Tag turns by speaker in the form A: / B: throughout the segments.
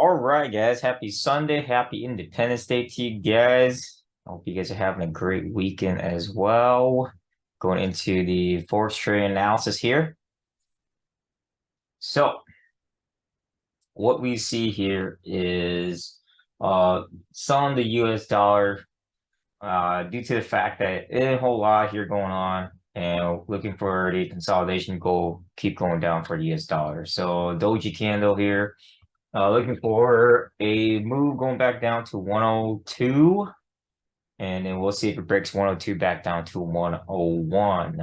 A: All right, guys. Happy Sunday. Happy Independence Day to you guys. I hope you guys are having a great weekend as well. Going into the Forex trade analysis here. So, what we see here is selling the US dollar due to the fact that a whole lot here going on and looking for the consolidation goal keep going down for the US dollar. So, doji candle here. Looking for a move going back down to 102. And then we'll see if it breaks 102 back down to 101.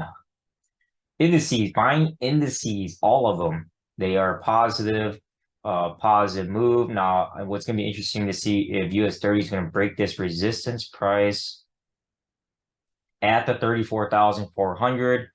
A: Indices, buying indices, all of them, they are positive, positive move. Now, what's going to be interesting to see if US 30 is going to break this resistance price at the 34,400.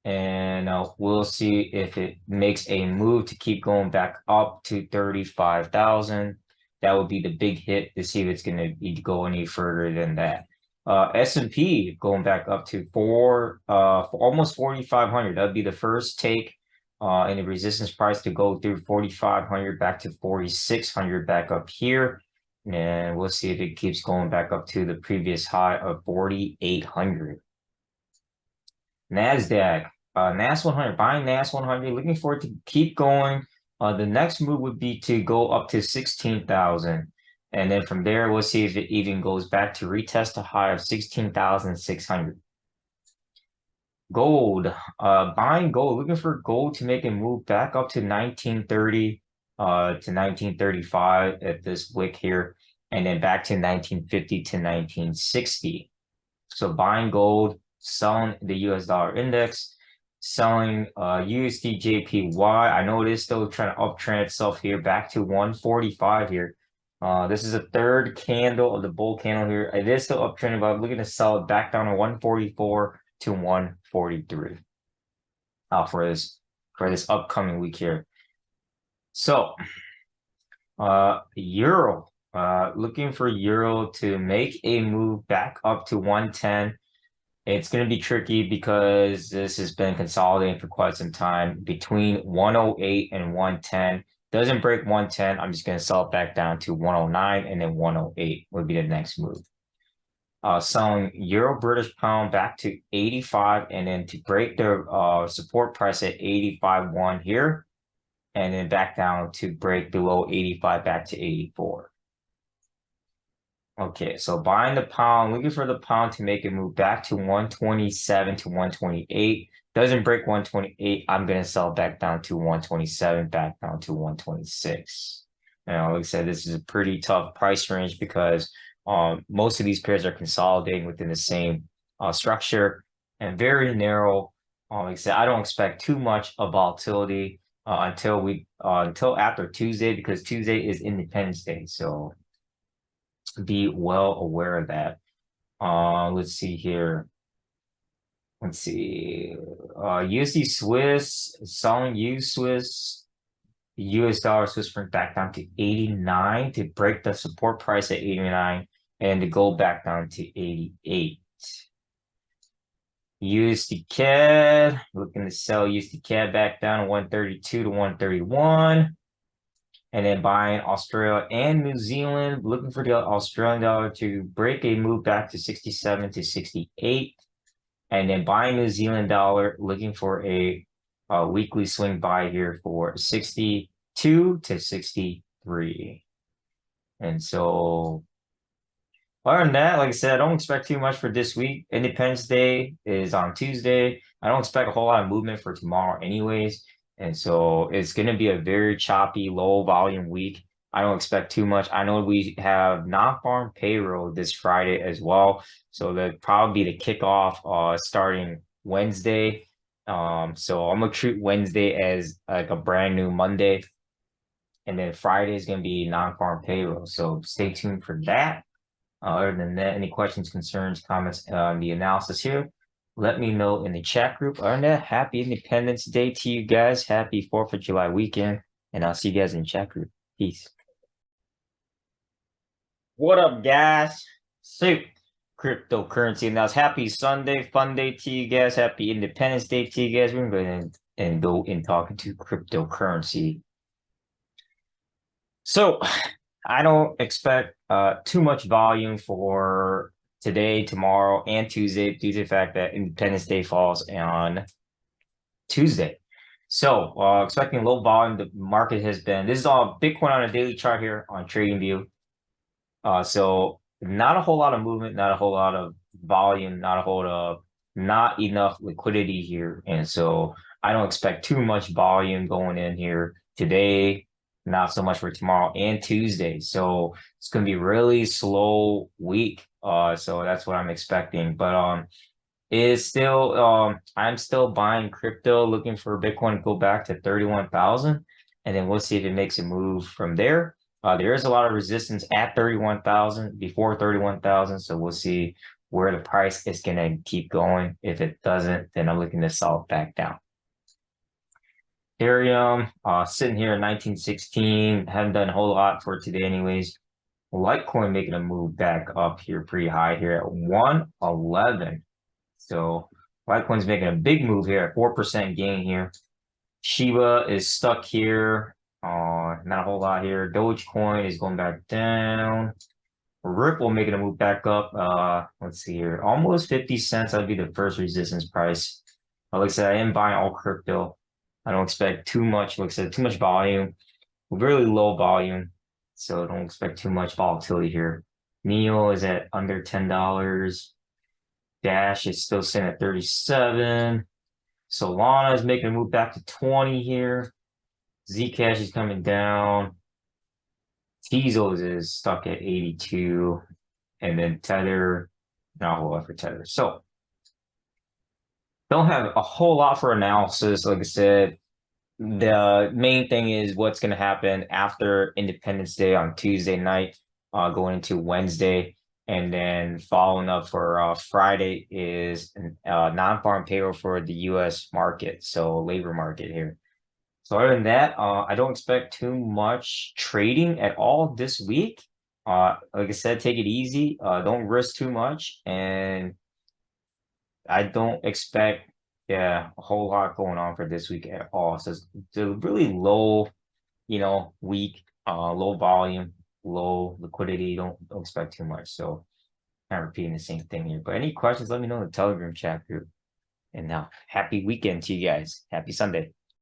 A: And we'll see if it makes a move to keep going back up to 35,000. That would be the big hit to see if it's going to go any further than that. S&P going back up to for almost 4,500. That would be the first take in the resistance price to go through 4,500 back to 4,600 back up here. And we'll see if it keeps going back up to the previous high of 4,800. NASDAQ, NAS 100, buying NAS 100, looking for it to keep going. The next move would be to go up to 16,000. And then from there, we'll see if it even goes back to retest a high of 16,600. Gold, buying gold, looking for gold to make a move back up to 1930 to 1935 at this wick here, and then back to 1950 to 1960. So buying gold, selling the US dollar index, selling USD JPY. I know it is still trying to uptrend itself here back to 145 here. This is a third candle of the bull candle here. It is still uptrending, but I'm looking to sell it back down to 144 to 143 for this upcoming week here. So euro, looking for euro to make a move back up to 110. It's going to be tricky because this has been consolidating for quite some time between 108 and 110. Doesn't break 110. I'm just going to sell it back down to 109, and then 108 would be the next move. Selling euro British pound back to 85, and then to break the support price at 85.1 here, and then back down to break below 85 back to 84. Okay, so buying the pound, looking for the pound to make it move back to 127 to 128. Doesn't break 128. I'm going to sell back down to 127, back down to 126. Now, like I said, this is a pretty tough price range because most of these pairs are consolidating within the same structure and very narrow. Like I said, I don't expect too much of volatility until after Tuesday, because Tuesday is Independence Day. So be well aware of that. Let's see here. Let's see. USD Swiss, selling U Swiss, US dollar Swiss franc back down to 89 to break the support price at 89 and to go back down to 88. USD CAD, looking to sell USD CAD back down to 132 to 131. And then buying Australia and New Zealand, looking for the Australian dollar to break a move back to 67 to 68. And then buying New Zealand dollar, looking for a weekly swing buy here for 62 to 63. And so, other than that, like I said, I don't expect too much for this week. Independence Day is on Tuesday. I don't expect a whole lot of movement for tomorrow anyways. And so it's going to be a very choppy, low volume week. I don't expect too much. I know we have non-farm payroll this Friday as well. So that'd probably be the kickoff starting Wednesday. So I'm going to treat Wednesday as like a brand new Monday. And then Friday is going to be non-farm payroll. So stay tuned for that. Other than that, any questions, concerns, comments on the analysis here, let me know in the chat group. Other than that, happy Independence Day to you guys. Happy 4th of July weekend. And I'll see you guys in the chat group. Peace. What up, guys? So, cryptocurrency. Now, it's happy Sunday, fun day to you guys. Happy Independence Day to you guys. We're going to go and talk into cryptocurrency. So I don't expect too much volume for today, tomorrow, and Tuesday due to the fact that Independence Day falls on Tuesday. So expecting low volume. The market has been, this is all Bitcoin on a daily chart here on TradingView. So not a whole lot of movement, not a whole lot of volume, not enough liquidity here. And so I don't expect too much volume going in here today, not so much for tomorrow and Tuesday. So it's gonna be really slow week. So that's what I'm expecting. But is still I'm still buying crypto, looking for Bitcoin to go back to 31,000, and then we'll see if it makes a move from there. There is a lot of resistance at 31,000, before 31,000, so we'll see where the price is gonna keep going. If it doesn't, then I'm looking to sell it back down. Ethereum, sitting here in 1916, haven't done a whole lot for today anyways. Litecoin making a move back up here pretty high here at 111. So Litecoin's making a big move here at 4% gain here. Shiba is stuck here. Not a whole lot here. Dogecoin is going back down. Ripple making a move back up. Let's see here. Almost 50 cents. That'd be the first resistance price. Like I said, I am buying all crypto. I don't expect too much. Like I said, too much volume. Really low volume. So don't expect too much volatility here. NEO is at under $10. Dash is still sitting at 37. Solana is making a move back to 20 here. Zcash is coming down. Tezos is stuck at 82. And then Tether, not a whole lot for Tether. So don't have a whole lot for analysis. Like I said, the main thing is what's going to happen after Independence Day on Tuesday night, going into Wednesday. And then following up for Friday is non-farm payroll for the U.S. market, so labor market here. So other than that, I don't expect too much trading at all this week. Like I said, take it easy. Don't risk too much, and I don't expect a whole lot going on for this week at all. So it's a really low, week, low volume, low liquidity. Don't expect too much. So kind of repeating the same thing here. But any questions, let me know in the Telegram chat group. And now, happy weekend to you guys. Happy Sunday.